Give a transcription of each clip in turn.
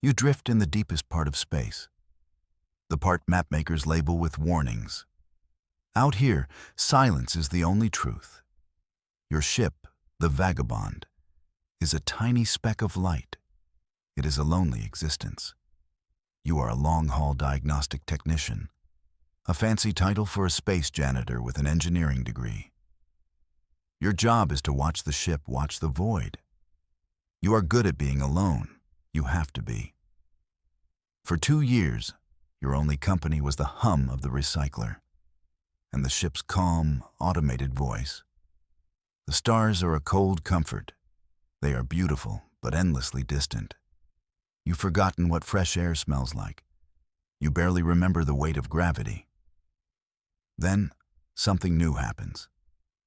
You drift in the deepest part of space, the part mapmakers label with warnings. Out here, silence is the only truth. Your ship, the Vagabond, is a tiny speck of light. It is a lonely existence. You are a long-haul diagnostic technician, a fancy title for a space janitor with an engineering degree. Your job is to watch the ship watch the void. You are good at being alone. You have to be. For 2 years, your only company was the hum of the recycler and the ship's calm, automated voice. The stars are a cold comfort. They are beautiful, but endlessly distant. You've forgotten what fresh air smells like. You barely remember the weight of gravity. Then, something new happens.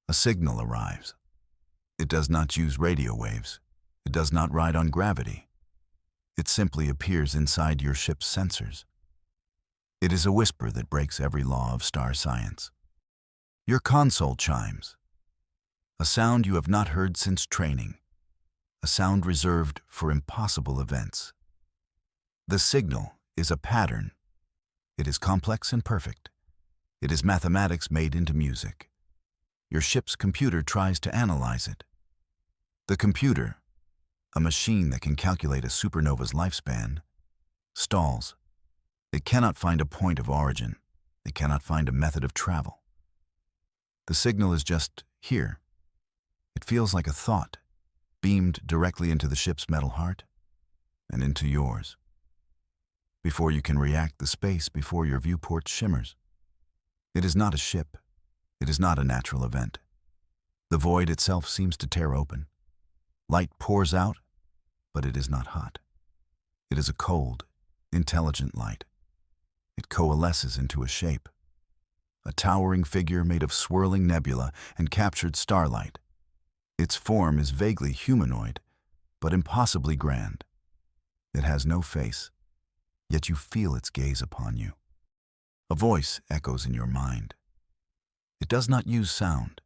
A signal arrives. It does not use radio waves. It does not ride on gravity. It simply appears inside your ship's sensors. It is a whisper that breaks every law of star science. Your console chimes. A sound you have not heard since training. A sound reserved for impossible events. The signal is a pattern. It is complex and perfect. It is mathematics made into music. Your ship's computer tries to analyze it. The computer, a machine that can calculate a supernova's lifespan, stalls. It cannot find a point of origin. It cannot find a method of travel. The signal is just here. It feels like a thought, beamed directly into the ship's metal heart and into yours. Before you can react, the space before your viewport shimmers. It is not a ship. It is not a natural event. The void itself seems to tear open. Light pours out, but it is not hot. It is a cold, intelligent light. It coalesces into a shape. A towering figure made of swirling nebula and captured starlight. Its form is vaguely humanoid, but impossibly grand. It has no face, yet you feel its gaze upon you. A voice echoes in your mind. It does not use sound.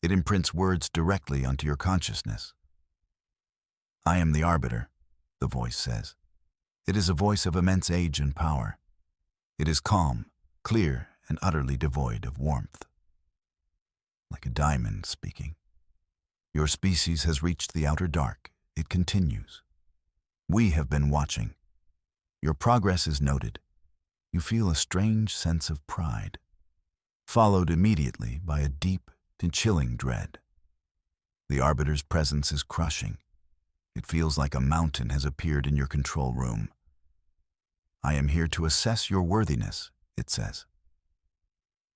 It imprints words directly onto your consciousness. "I am the arbiter," the voice says. It is a voice of immense age and power. It is calm, clear, and utterly devoid of warmth. Like a diamond speaking. Your species has reached the outer dark. It continues. We have been watching. Your progress is noted. You feel a strange sense of pride, followed immediately by a deep and chilling dread. The arbiter's presence is crushing. It feels like a mountain has appeared in your control room. "I am here to assess your worthiness," it says.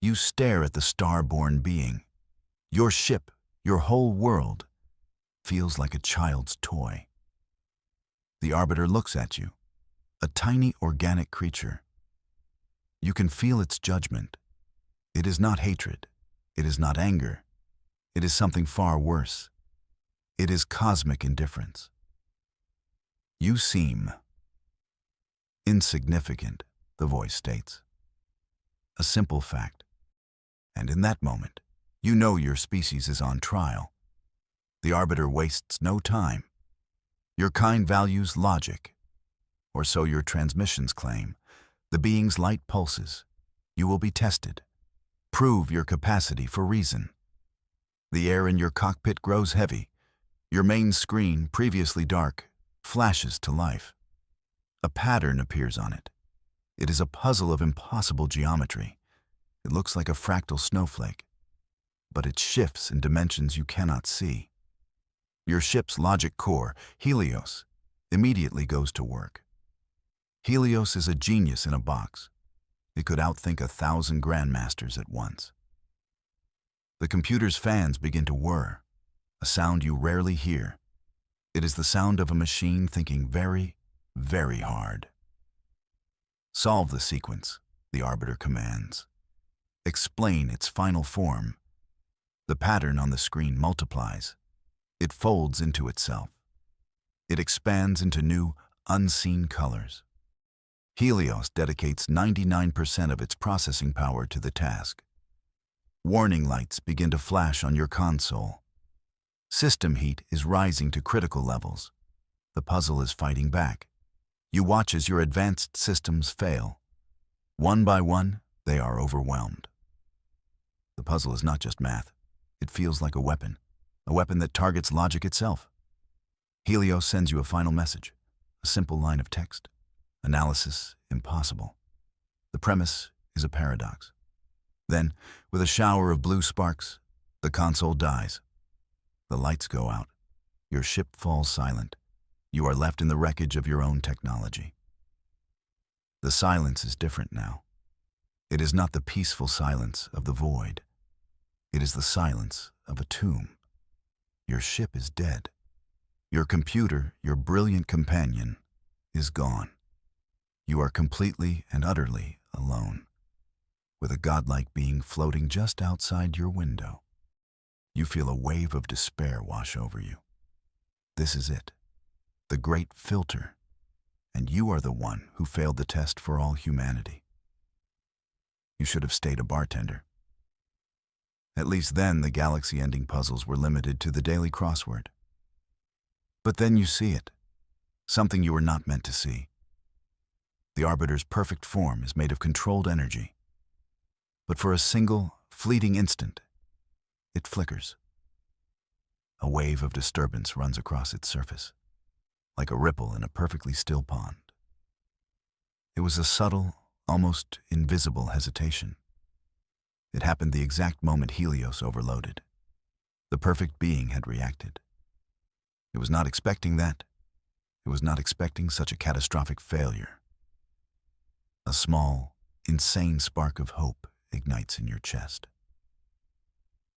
You stare at the star-born being. Your ship, your whole world, feels like a child's toy. The arbiter looks at you, a tiny organic creature. You can feel its judgment. It is not hatred. It is not anger. It is something far worse. It is cosmic indifference. You seem insignificant, the voice states. A simple fact. And in that moment, you know your species is on trial. The arbiter wastes no time. Your kind values logic, or so your transmissions claim. The being's light pulses. You will be tested. Prove your capacity for reason. The air in your cockpit grows heavy. Your main screen, previously dark, flashes to life. A pattern appears on it. It is a puzzle of impossible geometry. It looks like a fractal snowflake, but it shifts in dimensions you cannot see. Your ship's logic core, Helios, immediately goes to work. Helios is a genius in a box. It could outthink 1,000 grandmasters at once. The computer's fans begin to whir, a sound you rarely hear. It is the sound of a machine thinking very, very hard. "Solve the sequence," the arbiter commands. "Explain its final form." The pattern on the screen multiplies. It folds into itself. It expands into new, unseen colors. Helios dedicates 99% of its processing power to the task. Warning lights begin to flash on your console. System heat is rising to critical levels. The puzzle is fighting back. You watch as your advanced systems fail. One by one, they are overwhelmed. The puzzle is not just math. It feels like a weapon that targets logic itself. Helios sends you a final message, a simple line of text. Analysis impossible. The premise is a paradox. Then, with a shower of blue sparks, the console dies. The lights go out. Your ship falls silent. You are left in the wreckage of your own technology. The silence is different now. It is not the peaceful silence of the void. It is the silence of a tomb. Your ship is dead. Your computer, your brilliant companion, is gone. You are completely and utterly alone, with a godlike being floating just outside your window. You feel a wave of despair wash over you. This is it, the great filter, and you are the one who failed the test for all humanity. You should have stayed a bartender. At least then the galaxy-ending puzzles were limited to the daily crossword. But then you see it, something you were not meant to see. The Arbiter's perfect form is made of controlled energy. But for a single, fleeting instant, it flickers. A wave of disturbance runs across its surface, like a ripple in a perfectly still pond. It was a subtle, almost invisible hesitation. It happened the exact moment Helios overloaded. The perfect being had reacted. It was not expecting that. It was not expecting such a catastrophic failure. A small, insane spark of hope ignites in your chest.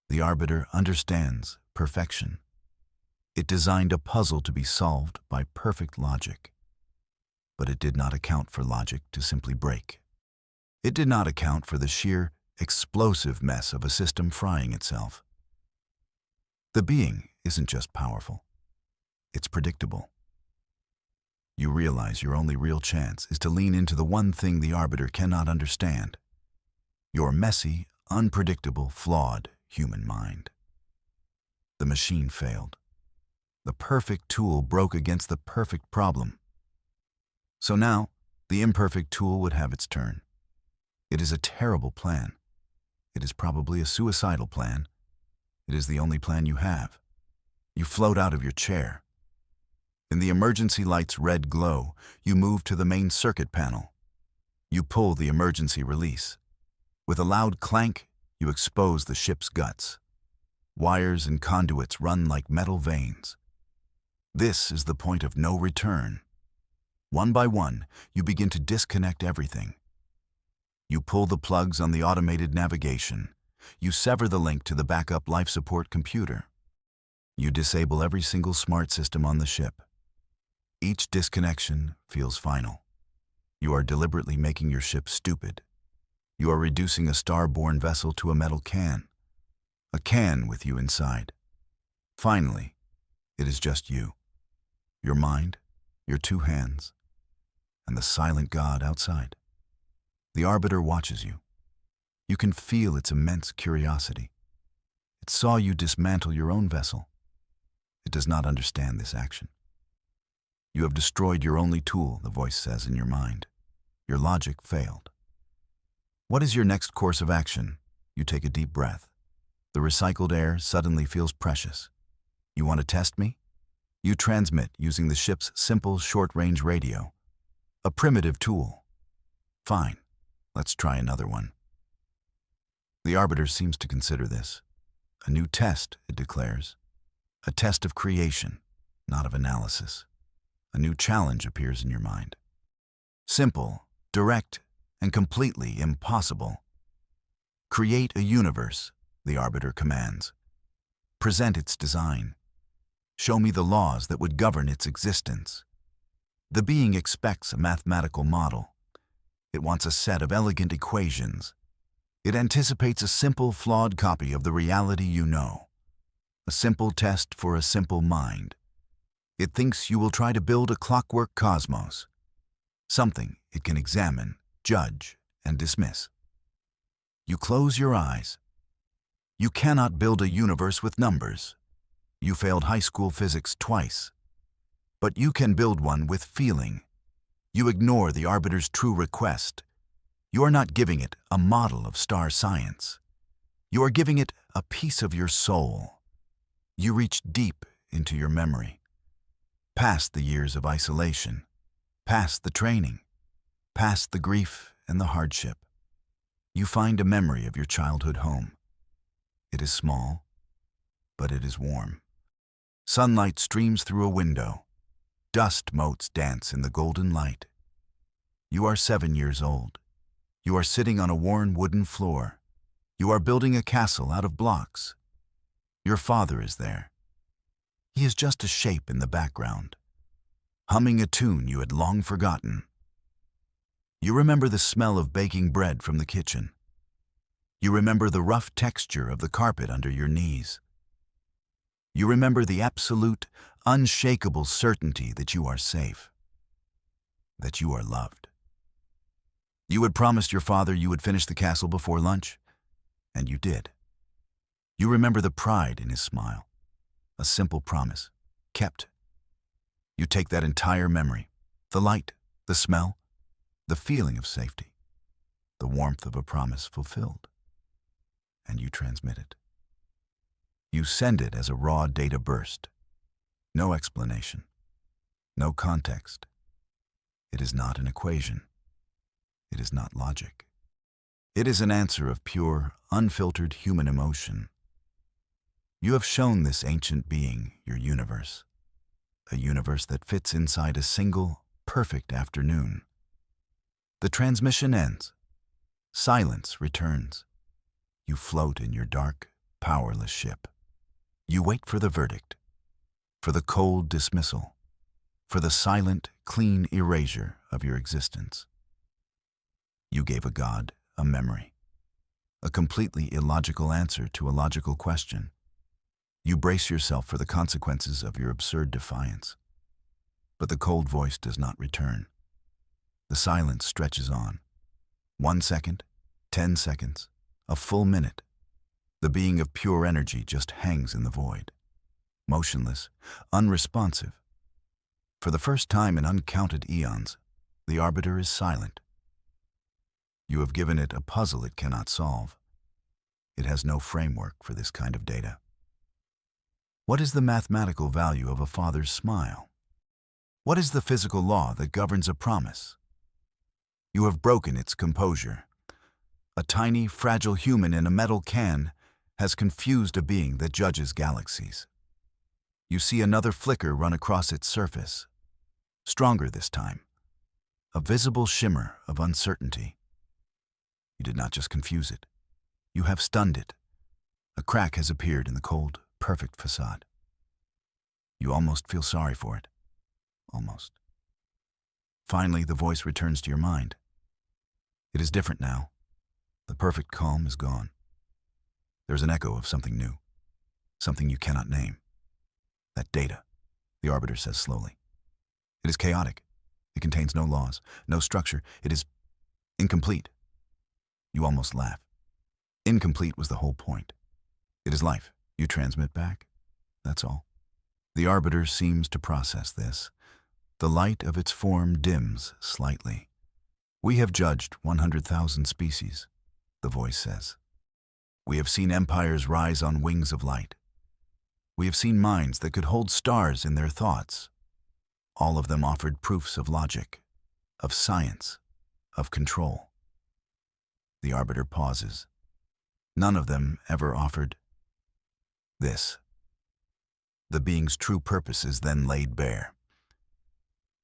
The Arbiter understands perfection. It designed a puzzle to be solved by perfect logic. But it did not account for logic to simply break. It did not account for the sheer, explosive mess of a system frying itself. The being isn't just powerful. It's predictable. You realize your only real chance is to lean into the one thing the Arbiter cannot understand: your messy, unpredictable, flawed human mind. The machine failed. The perfect tool broke against the perfect problem. So now, the imperfect tool would have its turn. It is a terrible plan. It is probably a suicidal plan. It is the only plan you have. You float out of your chair. In the emergency light's red glow, you move to the main circuit panel. You pull the emergency release. With a loud clank, you expose the ship's guts. Wires and conduits run like metal veins. This is the point of no return. One by one, you begin to disconnect everything. You pull the plugs on the automated navigation. You sever the link to the backup life support computer. You disable every single smart system on the ship. Each disconnection feels final. You are deliberately making your ship stupid. You are reducing a star-born vessel to a metal can. A can with you inside. Finally, it is just you. Your mind, your two hands, and the silent God outside. The Arbiter watches you. You can feel its immense curiosity. It saw you dismantle your own vessel. It does not understand this action. You have destroyed your only tool, the voice says in your mind. Your logic failed. What is your next course of action? You take a deep breath. The recycled air suddenly feels precious. You want to test me? You transmit using the ship's simple short-range radio. A primitive tool. Fine, let's try another one. The Arbiter seems to consider this. A new test, it declares. A test of creation, not of analysis. A new challenge appears in your mind. Simple, direct, and completely impossible. Create a universe, the Arbiter commands. Present its design. Show me the laws that would govern its existence. The being expects a mathematical model. It wants a set of elegant equations. It anticipates a simple, flawed copy of the reality you know. A simple test for a simple mind. It thinks you will try to build a clockwork cosmos. Something it can examine, judge, and dismiss. You close your eyes. You cannot build a universe with numbers. You failed high school physics twice. But you can build one with feeling. You ignore the arbiter's true request. You are not giving it a model of star science. You are giving it a piece of your soul. You reach deep into your memory, past the years of isolation, past the training, past the grief and the hardship. You find a memory of your childhood home. It is small, but it is warm. Sunlight streams through a window. Dust motes dance in the golden light. You are 7 years old. You are sitting on a worn wooden floor. You are building a castle out of blocks. Your father is there. He is just a shape in the background, humming a tune you had long forgotten. You remember the smell of baking bread from the kitchen. You remember the rough texture of the carpet under your knees. You remember the absolute, unshakable certainty that you are safe, that you are loved. You had promised your father you would finish the castle before lunch, and you did. You remember the pride in his smile, a simple promise, kept. You take that entire memory, the light, the smell, the feeling of safety, the warmth of a promise fulfilled, and you transmit it. You send it as a raw data burst. No explanation, no context. It is not an equation. It is not logic. It is an answer of pure, unfiltered human emotion. You have shown this ancient being your universe, a universe that fits inside a single, perfect afternoon. The transmission ends. Silence returns. You float in your dark, powerless ship. You wait for the verdict, for the cold dismissal, for the silent, clean erasure of your existence. You gave a god a memory, a completely illogical answer to a logical question. You brace yourself for the consequences of your absurd defiance. But the cold voice does not return. The silence stretches on. 1 second, 10 seconds, a full minute. The being of pure energy just hangs in the void, motionless, unresponsive. For the first time in uncounted eons, the arbiter is silent. You have given it a puzzle it cannot solve. It has no framework for this kind of data. What is the mathematical value of a father's smile? What is the physical law that governs a promise? You have broken its composure. A tiny, fragile human in a metal can has confused a being that judges galaxies. You see another flicker run across its surface, stronger this time, a visible shimmer of uncertainty. You did not just confuse it. You have stunned it. A crack has appeared in the cold, perfect facade. You almost feel sorry for it. Almost. Finally, the voice returns to your mind. It is different now. The perfect calm is gone. There's an echo of something new, something you cannot name. That data, the arbiter says slowly. It is chaotic. It contains no laws, no structure. It is incomplete. You almost laugh. Incomplete was the whole point. It is life. You transmit back. That's all. The arbiter seems to process this. The light of its form dims slightly. We have judged 100,000 species, the voice says. We have seen empires rise on wings of light. We have seen minds that could hold stars in their thoughts. All of them offered proofs of logic, of science, of control. The arbiter pauses. None of them ever offered this. The being's true purpose is then laid bare.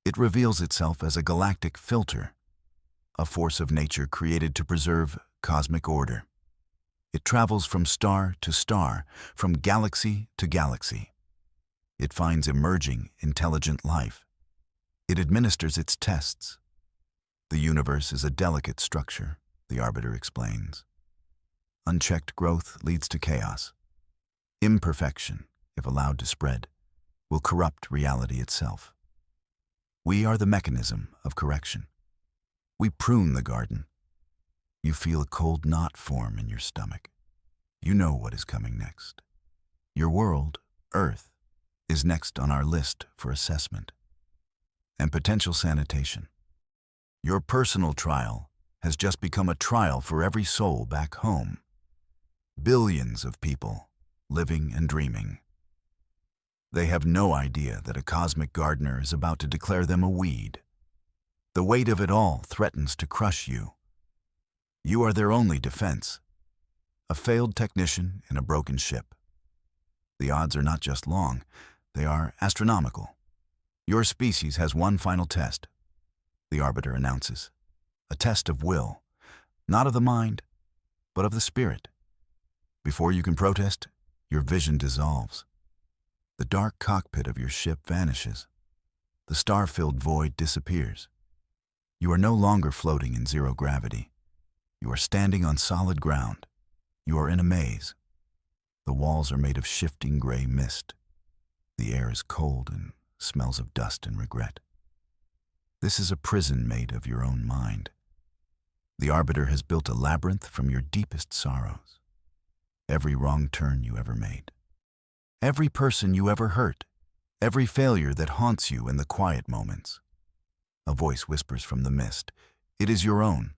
It reveals itself as a galactic filter, a force of nature created to preserve cosmic order. It travels from star to star, from galaxy to galaxy. It finds emerging, intelligent life. It administers its tests. The universe is a delicate structure, the arbiter explains. Unchecked growth leads to chaos. Imperfection, if allowed to spread, will corrupt reality itself. We are the mechanism of correction. We prune the garden. You feel a cold knot form in your stomach. You know what is coming next. Your world, Earth, is next on our list for assessment and potential sanitation. Your personal trial has just become a trial for every soul back home. Billions of people, living and dreaming. They have no idea that a cosmic gardener is about to declare them a weed. The weight of it all threatens to crush you. You are their only defense, a failed technician in a broken ship. The odds are not just long, they are astronomical. Your species has one final test, the Arbiter announces. A test of will, not of the mind, but of the spirit. Before you can protest, your vision dissolves. The dark cockpit of your ship vanishes. The star-filled void disappears. You are no longer floating in zero gravity. You are standing on solid ground. You are in a maze. The walls are made of shifting gray mist. The air is cold and smells of dust and regret. This is a prison made of your own mind. The Arbiter has built a labyrinth from your deepest sorrows. Every wrong turn you ever made. Every person you ever hurt. Every failure that haunts you in the quiet moments. A voice whispers from the mist. It is your own.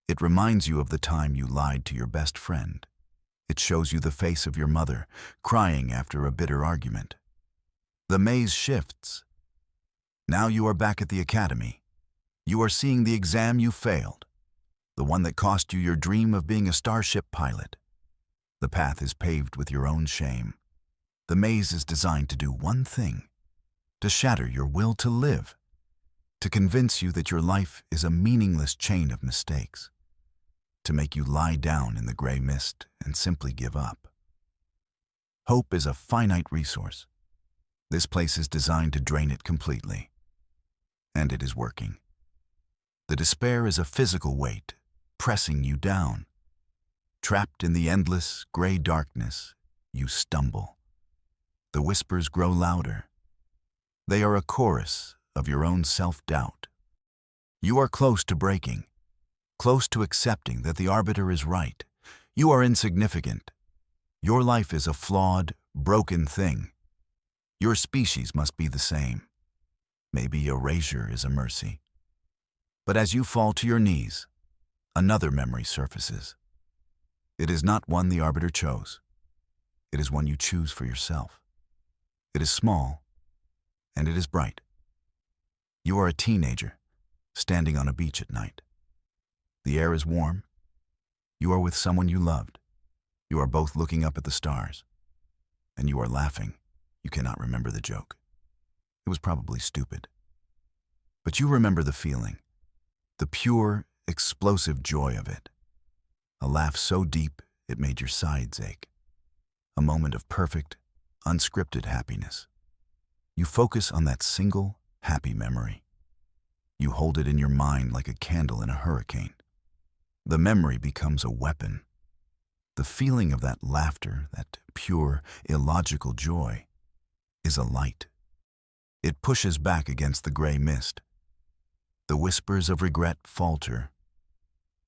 It reminds you of the time you lied to your best friend. It shows you the face of your mother, crying after a bitter argument. The maze shifts. Now you are back at the academy. You are seeing the exam you failed. The one that cost you your dream of being a starship pilot. The path is paved with your own shame. The maze is designed to do one thing, to shatter your will to live, to convince you that your life is a meaningless chain of mistakes, to make you lie down in the gray mist and simply give up. Hope is a finite resource. This place is designed to drain it completely. And it is working. The despair is a physical weight, pressing you down. Trapped in the endless, gray darkness, you stumble. The whispers grow louder. They are a chorus of your own self-doubt. You are close to breaking, close to accepting that the Arbiter is right. You are insignificant. Your life is a flawed, broken thing. Your species must be the same. Maybe erasure is a mercy. But as you fall to your knees, another memory surfaces. It is not one the Arbiter chose. It is one you choose for yourself. It is small, and it is bright. You are a teenager, standing on a beach at night. The air is warm. You are with someone you loved. You are both looking up at the stars. And you are laughing. You cannot remember the joke. It was probably stupid. But you remember the feeling, the pure, explosive joy of it. A laugh so deep it made your sides ache. A moment of perfect, unscripted happiness. You focus on that single, happy memory. You hold it in your mind like a candle in a hurricane. The memory becomes a weapon. The feeling of that laughter, that pure, illogical joy, is a light. It pushes back against the gray mist. The whispers of regret falter.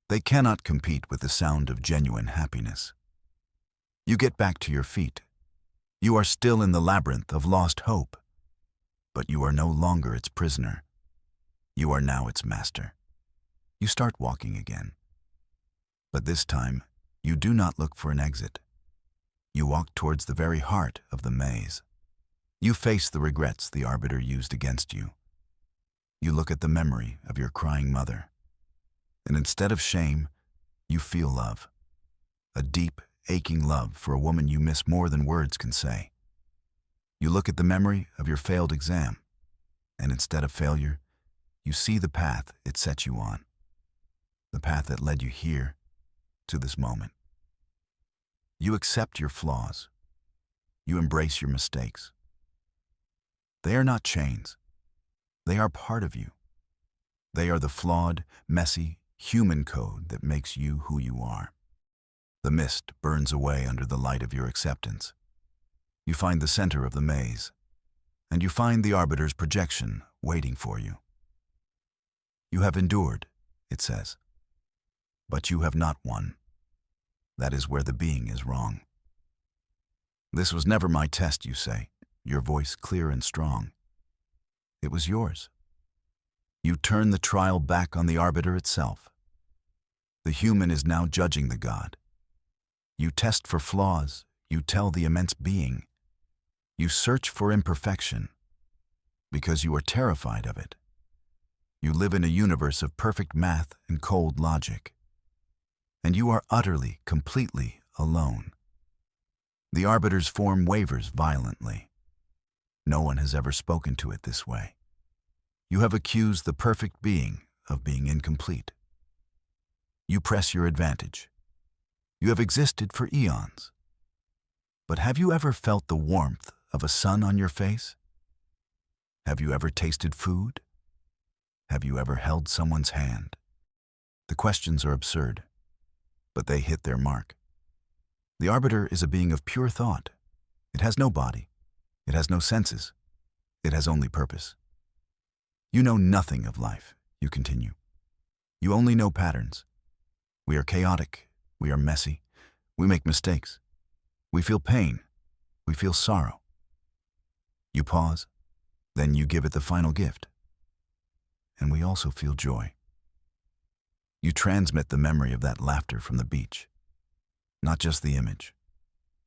They cannot compete with the sound of genuine happiness. You get back to your feet. You are still in the labyrinth of lost hope, but you are no longer its prisoner. You are now its master. You start walking again. But this time, you do not look for an exit. You walk towards the very heart of the maze. You face the regrets the Arbiter used against you. You look at the memory of your crying mother. And instead of shame, you feel love. A deep, aching love for a woman you miss more than words can say. You look at the memory of your failed exam, and instead of failure, you see the path it set you on. The path that led you here, to this moment. You accept your flaws. You embrace your mistakes. They are not chains. They are part of you. They are the flawed, messy, human code that makes you who you are. The mist burns away under the light of your acceptance. You find the center of the maze, and you find the Arbiter's projection waiting for you. You have endured, it says, but you have not won. That is where the being is wrong. This was never my test, you say, your voice clear and strong. It was yours. You turn the trial back on the arbiter itself. The human is now judging the god. You test for flaws, you tell the immense being. You search for imperfection, because you are terrified of it. You live in a universe of perfect math and cold logic. And you are utterly, completely alone. The arbiter's form wavers violently. No one has ever spoken to it this way. You have accused the perfect being of being incomplete. You press your advantage. You have existed for eons. But have you ever felt the warmth of a sun on your face? Have you ever tasted food? Have you ever held someone's hand? The questions are absurd, but they hit their mark. The arbiter is a being of pure thought. It has no body. It has no senses. It has only purpose. You know nothing of life, you continue. You only know patterns. We are chaotic. We are messy. We make mistakes. We feel pain. We feel sorrow. You pause. Then you give it the final gift. And we also feel joy. You transmit the memory of that laughter from the beach. Not just the image,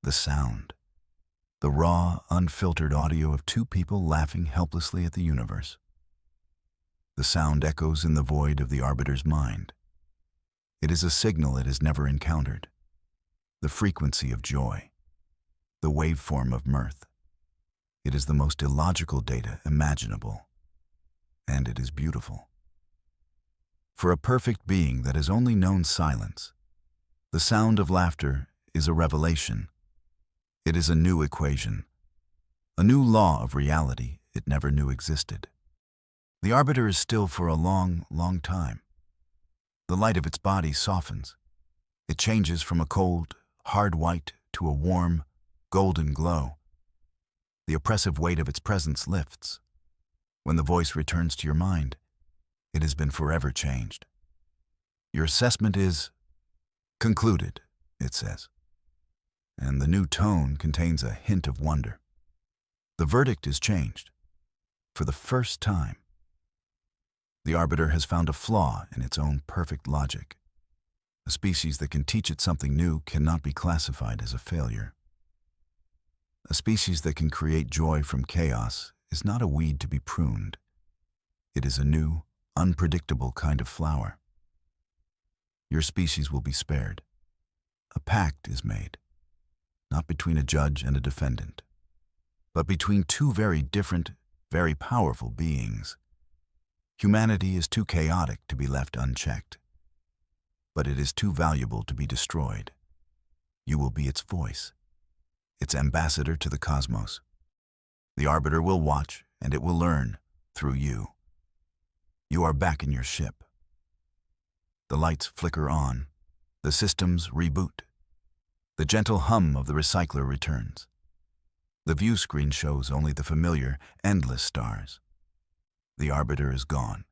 the sound. The raw, unfiltered audio of two people laughing helplessly at the universe. The sound echoes in the void of the arbiter's mind. It is a signal it has never encountered. The frequency of joy. The waveform of mirth. It is the most illogical data imaginable. And it is beautiful. For a perfect being that has only known silence, the sound of laughter is a revelation. It is a new equation, a new law of reality it never knew existed. The arbiter is still for a long, long time. The light of its body softens. It changes from a cold, hard white to a warm, golden glow. The oppressive weight of its presence lifts. When the voice returns to your mind, it has been forever changed. Your assessment is concluded, it says. And the new tone contains a hint of wonder. The verdict is changed. For the first time, the arbiter has found a flaw in its own perfect logic. A species that can teach it something new cannot be classified as a failure. A species that can create joy from chaos is not a weed to be pruned. It is a new, unpredictable kind of flower. Your species will be spared. A pact is made, not between a judge and a defendant, but between two very different, very powerful beings. Humanity is too chaotic to be left unchecked, but it is too valuable to be destroyed. You will be its voice, its ambassador to the cosmos. The arbiter will watch, and it will learn through you. You are back in your ship. The lights flicker on. The systems reboot. The gentle hum of the recycler returns. The view screen shows only the familiar, endless stars. The arbiter is gone.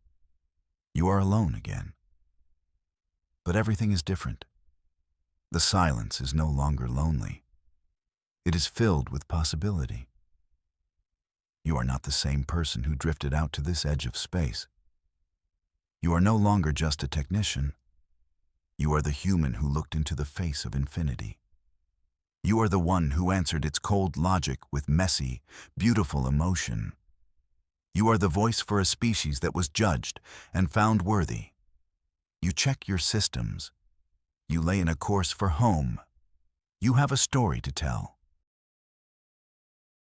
You are alone again. But everything is different. The silence is no longer lonely. It is filled with possibility. You are not the same person who drifted out to this edge of space. You are no longer just a technician. You are the human who looked into the face of infinity. You are the one who answered its cold logic with messy, beautiful emotion. You are the voice for a species that was judged and found worthy. You check your systems. You lay in a course for home. You have a story to tell.